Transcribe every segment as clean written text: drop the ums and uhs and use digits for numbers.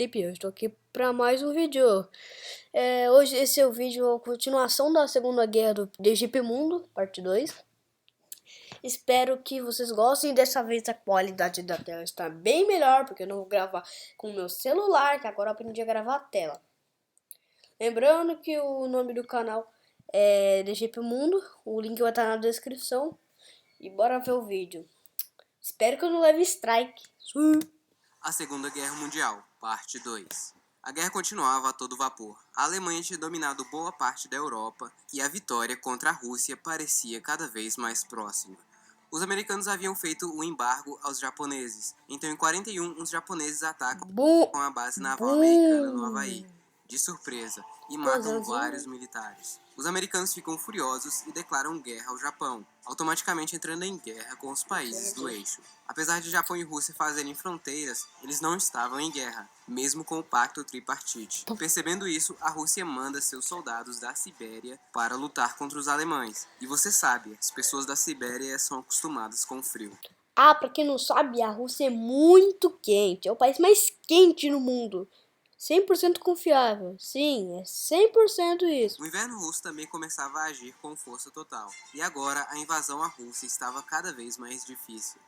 Eu estou aqui para mais um vídeo. Hoje esse é o vídeo, a continuação da Segunda Guerra do Egito Mundo, parte 2. Espero que vocês gostem. Dessa vez a qualidade da tela está bem melhor, porque eu não vou gravar com o meu celular, que agora eu aprendi a gravar a tela. Lembrando que o nome do canal é Egito Mundo, o link vai estar na descrição. E bora ver o vídeo. Espero que eu não leve strike. A Segunda Guerra Mundial, parte 2. A guerra continuava a todo vapor. A Alemanha tinha dominado boa parte da Europa e a vitória contra a Rússia parecia cada vez mais próxima. Os americanos haviam feito o embargo aos japoneses. Então, em 41, os japoneses atacam a base naval americana no Havaí, de surpresa, e matam vários militares. Os americanos ficam furiosos e declaram guerra ao Japão, automaticamente entrando em guerra com os países do eixo. Apesar de Japão e Rússia fazerem fronteiras, eles não estavam em guerra, mesmo com o Pacto Tripartite. Percebendo isso, a Rússia manda seus soldados da Sibéria para lutar contra os alemães. E você sabe, as pessoas da Sibéria são acostumadas com o frio. Pra quem não sabe, a Rússia é muito quente. É o país mais quente no mundo. 100% confiável. Sim, é 100% isso. O inverno russo também começava a agir com força total. E agora, a invasão à Rússia estava cada vez mais difícil.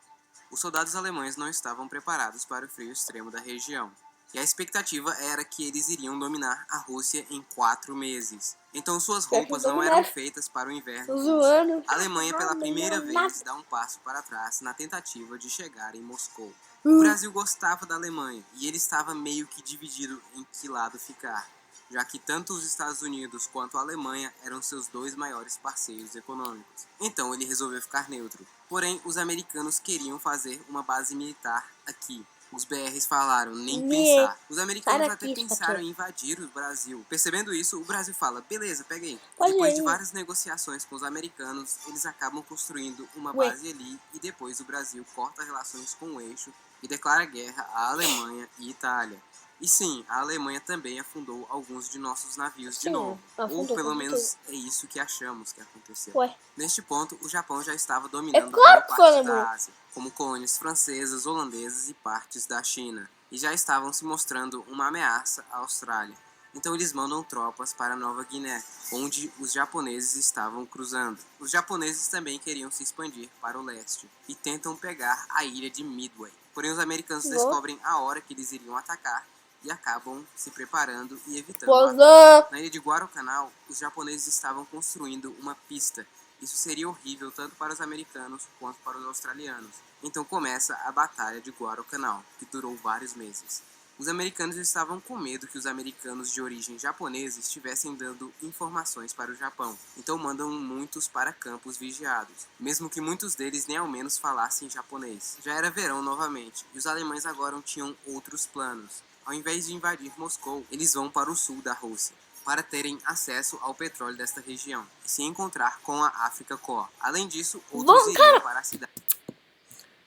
Os soldados alemães não estavam preparados para o frio extremo da região. E a expectativa era que eles iriam dominar a Rússia em 4 meses. Então suas roupas não eram feitas para o inverno russo. A Alemanha pela primeira vez dá um passo para trás na tentativa de chegar em Moscou. O Brasil gostava da Alemanha e ele estava meio que dividido em que lado ficar, já que tanto os Estados Unidos quanto a Alemanha eram seus dois maiores parceiros econômicos. Então ele resolveu ficar neutro. Porém, os americanos queriam fazer uma base militar aqui. Os BRs falaram, nem pensar. Os americanos até pensaram em invadir o Brasil. Percebendo isso, o Brasil fala, beleza, pega aí. Depois de várias negociações com os americanos, eles acabam construindo uma base ali e depois o Brasil corta relações com o eixo e declara guerra à Alemanha e Itália. E sim, a Alemanha também afundou alguns de nossos navios de novo. Ou pelo menos é isso que achamos que aconteceu. Neste ponto, o Japão já estava dominando boa parte da Ásia, como colônias francesas, holandesas e partes da China. E já estavam se mostrando uma ameaça à Austrália. Então eles mandam tropas para Nova Guiné, onde os japoneses estavam cruzando. Os japoneses também queriam se expandir para o leste e tentam pegar a ilha de Midway. Porém, os americanos descobrem a hora que eles iriam atacar e acabam se preparando e evitando o ataque. Na ilha de Guadalcanal, os japoneses estavam construindo uma pista. Isso seria horrível tanto para os americanos quanto para os australianos. Então começa a Batalha de Guadalcanal, que durou vários meses. Os americanos estavam com medo que os americanos de origem japonesa estivessem dando informações para o Japão, então mandam muitos para campos vigiados, mesmo que muitos deles nem ao menos falassem japonês. Já era verão novamente, e os alemães agora tinham outros planos. Ao invés de invadir Moscou, eles vão para o sul da Rússia, para terem acesso ao petróleo desta região, e se encontrar com a Africa Corps. Além disso, outros iriam para a cidade.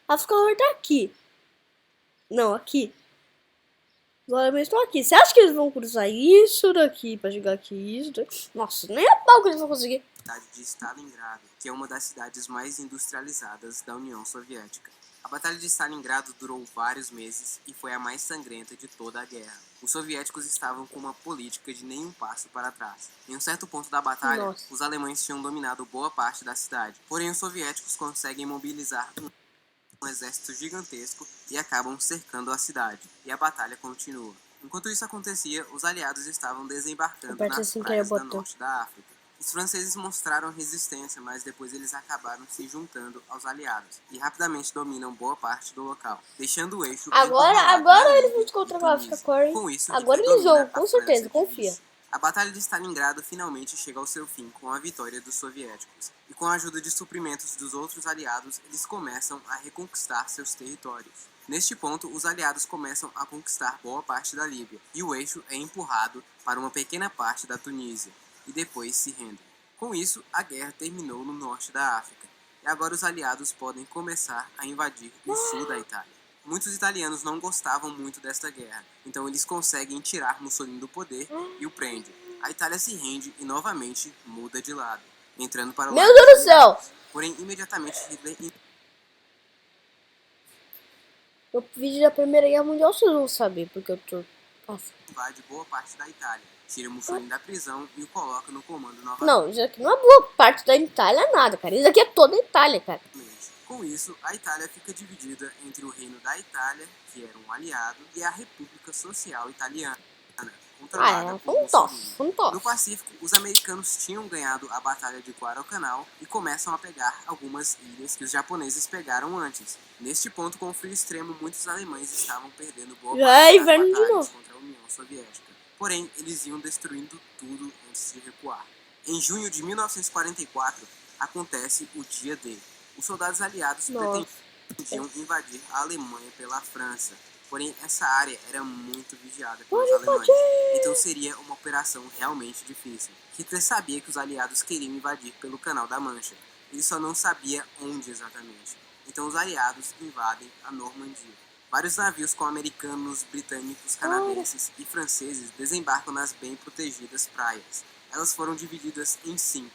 A Africa Corps tá aqui. Não, aqui. Os alemães estão aqui. Você acha que eles vão cruzar isso daqui pra chegar aqui? Isso daqui? Nossa, nem a pau que eles vão conseguir. Cidade de Stalingrado, que é uma das cidades mais industrializadas da União Soviética. A Batalha de Stalingrado durou vários meses e foi a mais sangrenta de toda a guerra. Os soviéticos estavam com uma política de nenhum passo para trás. Em um certo ponto da batalha, os alemães tinham dominado boa parte da cidade. Porém, os soviéticos conseguem mobilizar um exército gigantesco e acabam cercando a cidade. E a batalha continua. Enquanto isso acontecia, os aliados estavam desembarcando nas praias do norte da África. Os franceses mostraram resistência, mas depois eles acabaram se juntando aos aliados e rapidamente dominam boa parte do local, deixando o eixo. Agora eles vão encontrar a África Corps. Com isso, agora eles vão, com certeza, confia. A Batalha de Stalingrado finalmente chega ao seu fim com a vitória dos soviéticos. E com a ajuda de suprimentos dos outros aliados, eles começam a reconquistar seus territórios. Neste ponto, os aliados começam a conquistar boa parte da Líbia, e o eixo é empurrado para uma pequena parte da Tunísia, e depois se rendem. Com isso, a guerra terminou no norte da África, e agora os aliados podem começar a invadir o sul da Itália. Muitos italianos não gostavam muito desta guerra, então eles conseguem tirar Mussolini do poder e o prendem. A Itália se rende e novamente muda de lado, entrando para o lado Meu Deus do céu! Porém, imediatamente Hitler... No vídeo da Primeira Guerra Mundial vocês vão saber, porque eu tô Nossa. invade boa parte da Itália, tira Mussolini da prisão e o coloca no comando novamente. Não, isso aqui não é boa parte da Itália, nada, cara. Isso aqui é toda a Itália, cara. Com isso, a Itália fica dividida entre o Reino da Itália, que era um aliado, e a República Social Italiana, controlada por Mussolini. No Pacífico, os americanos tinham ganhado a Batalha de Guadalcanal e começam a pegar algumas ilhas que os japoneses pegaram antes. Neste ponto, com o frio extremo, muitos alemães estavam perdendo boa parte das batalhas contra a União Soviética. Porém, eles iam destruindo tudo antes de recuar. Em junho de 1944, acontece o Dia D. Os soldados aliados pretendiam invadir a Alemanha pela França. Porém, essa área era muito vigiada pelos alemães, então seria uma operação realmente difícil. Hitler sabia que os aliados queriam invadir pelo Canal da Mancha, ele só não sabia onde exatamente. Então os aliados invadem a Normandia. Vários navios com americanos, britânicos, canadenses e franceses desembarcam nas bem protegidas praias. Elas foram divididas em 5.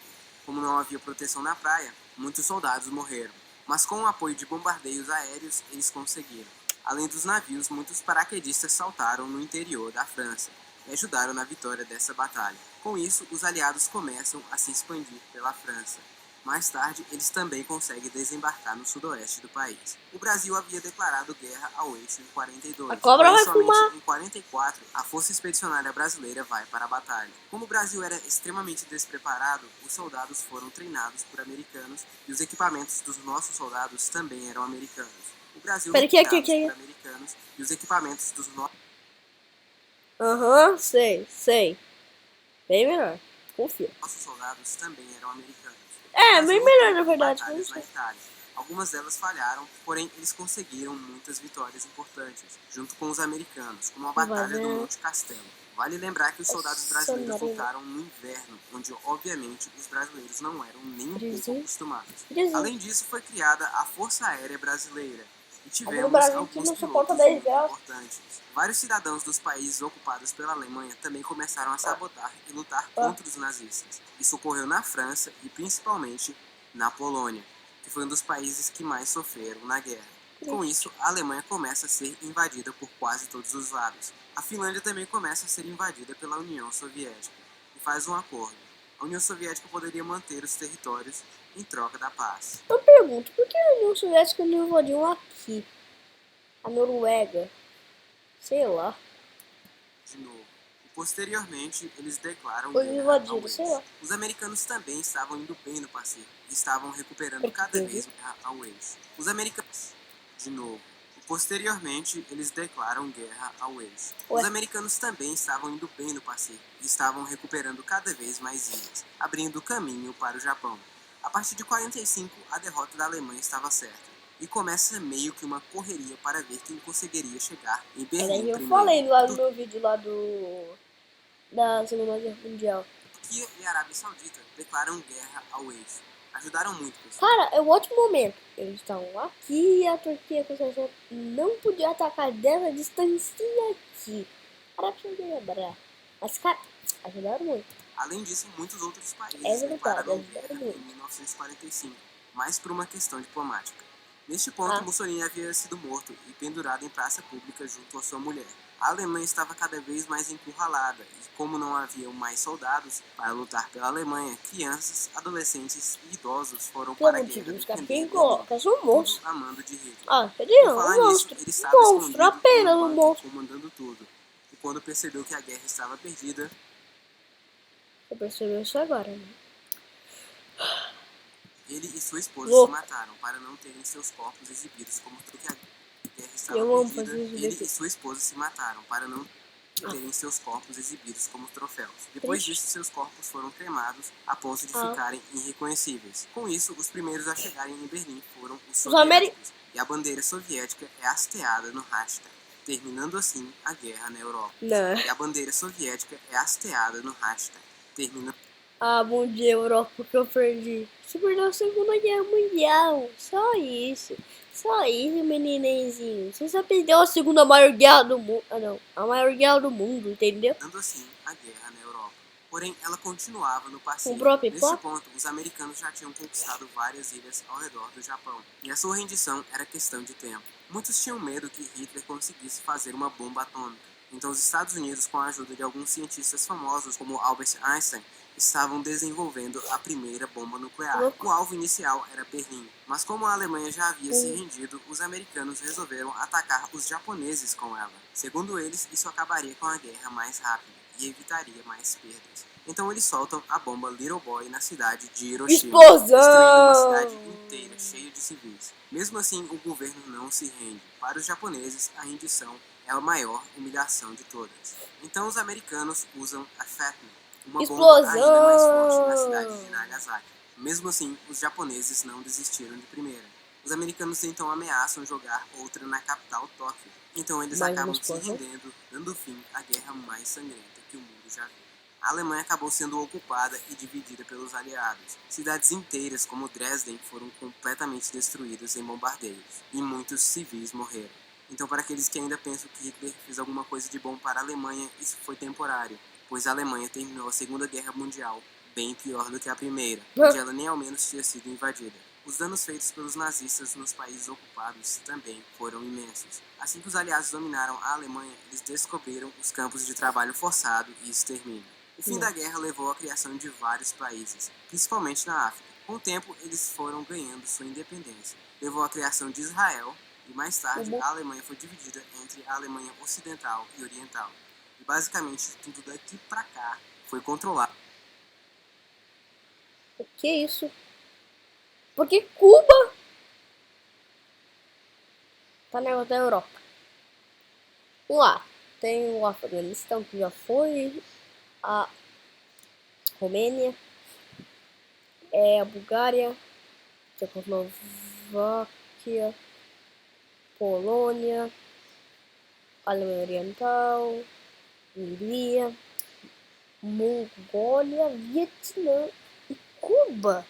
Como não havia proteção na praia, muitos soldados morreram, mas com o apoio de bombardeios aéreos eles conseguiram. Além dos navios, muitos paraquedistas saltaram no interior da França e ajudaram na vitória dessa batalha. Com isso, os aliados começam a se expandir pela França. Mais tarde, eles também conseguem desembarcar no sudoeste do país. O Brasil havia declarado guerra ao eixo em 42. A cobra vai somente fumar. Em 44, a Força Expedicionária Brasileira vai para a batalha. Como o Brasil era extremamente despreparado, os soldados foram treinados por americanos e os equipamentos dos nossos soldados também eram americanos. O Brasil foi treinado por americanos e os equipamentos dos nossos... sei. Bem melhor. Confia. Nossos soldados também eram americanos. Bem melhor na verdade. Na Itália. Algumas delas falharam, porém eles conseguiram muitas vitórias importantes, junto com os americanos, como a Batalha do Monte Castelo. Vale lembrar que os soldados brasileiros lutaram no inverno, onde obviamente os brasileiros não eram nem um pouco acostumados. Além disso, foi criada a Força Aérea Brasileira, e tivemos alguns pilotos muito importantes. Vários cidadãos dos países ocupados pela Alemanha também começaram a sabotar e lutar contra os nazistas. Isso ocorreu na França e principalmente na Polônia, que foi um dos países que mais sofreram na guerra. Com isso, a Alemanha começa a ser invadida por quase todos os lados. A Finlândia também começa a ser invadida pela União Soviética e faz um acordo. A União Soviética poderia manter os territórios em troca da paz. Eu pergunto, por que a União Soviética não invadiu aqui? A Noruega? Sei lá. De novo. Posteriormente, eles declaram guerra ao eixo. Os americanos também estavam indo bem no Pacífico e estavam recuperando cada vez mais ao eixo. Os americanos, de novo. Posteriormente, eles declaram guerra ao eixo. Os americanos também estavam indo bem no Pacífico e estavam recuperando cada vez mais ilhas, abrindo caminho para o Japão. A partir de 45, a derrota da Alemanha estava certa. E começa meio que uma correria para ver quem conseguiria chegar em Berlim primeiro. Eu falei lá no meu vídeo lá da Segunda Guerra Mundial. Turquia e Arábia Saudita declaram guerra ao eixo. Ajudaram muito, pessoal. Cara, é um ótimo momento. Eles estão aqui e a Turquia não podia atacar dessa distância aqui. A Arábia Saudita é brava. Mas, cara, ajudaram muito. Além disso, muitos outros países declararam guerra em 1945, mais por uma questão diplomática. Neste ponto, Mussolini havia sido morto e pendurado em praça pública junto à sua mulher. A Alemanha estava cada vez mais encurralada e, como não haviam mais soldados para lutar pela Alemanha, crianças, adolescentes e idosos foram para a guerra defender Berlim, tudo a mando de Hitler. Por falar nisso, ele estava escondido apenas no banco, comandando tudo. E quando percebeu que a guerra estava perdida... Eu percebi isso agora, né? Ele e sua esposa se mataram para não terem seus corpos exibidos como tudo que a guerra estava perdida. Ele e sua esposa se mataram para não terem seus corpos exibidos como troféus. Depois disso, seus corpos foram cremados a ponto de ficarem irreconhecíveis. Com isso, os primeiros a chegarem em Berlim foram os soviéticos. E a bandeira soviética é hasteada no hashtag, terminando assim a guerra na Europa. E a bandeira soviética é hasteada no hashtag, terminando... bom dia, Europa, porque eu perdi. Você perdeu a Segunda Guerra Mundial. Só isso. Só isso, meninenzinho. Você só perdeu a segunda maior guerra do mundo. Não. A maior guerra do mundo, entendeu? Dando assim a guerra na Europa. Porém, ela continuava no Pacífico. Nesse ponto, os americanos já tinham conquistado várias ilhas ao redor do Japão. E a sua rendição era questão de tempo. Muitos tinham medo que Hitler conseguisse fazer uma bomba atômica. Então os Estados Unidos, com a ajuda de alguns cientistas famosos como Albert Einstein, estavam desenvolvendo a primeira bomba nuclear. O alvo inicial era Berlim, mas como a Alemanha já havia se rendido, os americanos resolveram atacar os japoneses com ela. Segundo eles, isso acabaria com a guerra mais rápido e evitaria mais perdas. Então eles soltam a bomba Little Boy na cidade de Hiroshima, destruindo uma cidade inteira cheia de civis. Mesmo assim, o governo não se rende. Para os japoneses, a rendição é a maior humilhação de todas. Então os americanos usam a Fatman, uma bomba ainda mais forte na cidade de Nagasaki. Mesmo assim, os japoneses não desistiram de primeira. Os americanos então ameaçam jogar outra na capital Tóquio. Então eles acabam se rendendo, dando fim à guerra mais sangrenta que o mundo já viu. A Alemanha acabou sendo ocupada e dividida pelos aliados. Cidades inteiras, como Dresden, foram completamente destruídas em bombardeios, e muitos civis morreram. Então, para aqueles que ainda pensam que Hitler fez alguma coisa de bom para a Alemanha, isso foi temporário, pois a Alemanha terminou a Segunda Guerra Mundial bem pior do que a Primeira, onde ela nem ao menos tinha sido invadida. Os danos feitos pelos nazistas nos países ocupados também foram imensos. Assim que os aliados dominaram a Alemanha, eles descobriram os campos de trabalho forçado e extermínio. O fim da guerra levou à criação de vários países, principalmente na África. Com o tempo, eles foram ganhando sua independência. Levou à criação de Israel, e mais tarde a Alemanha foi dividida entre a Alemanha Ocidental e Oriental. E basicamente tudo daqui pra cá foi controlado. O que é isso? Porque Cuba tá na da Europa. Vamos lá. Tem o Afeganistão, que já foi. A Romênia. A Bulgária. Tchecoslováquia. Polônia. Alemanha Oriental. Hungria. Mongólia. Vietnã. E Cuba.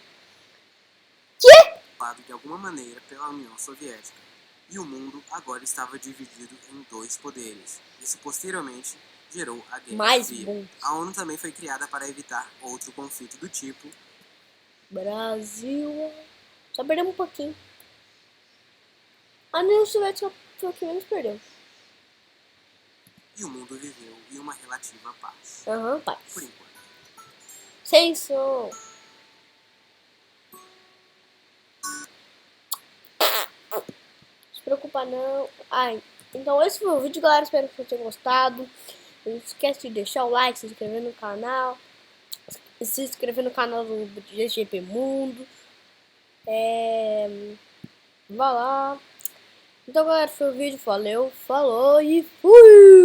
De alguma maneira pela União Soviética. E o mundo agora estava dividido em dois poderes. Isso posteriormente gerou a Guerra Fria. A ONU também foi criada para evitar outro conflito do tipo. Brasil. Só perdemos um pouquinho. A União Soviética foi o que menos perdeu. E o mundo viveu em uma relativa paz. Paz. Por enquanto. Sem som. Se preocupa não. Então esse foi o vídeo, galera. Espero que vocês tenham gostado. Não esquece de deixar o like, se inscrever no canal. Se inscrever no canal do GGP Mundo. Vá lá. Então, galera, foi o vídeo. Valeu, falou e fui!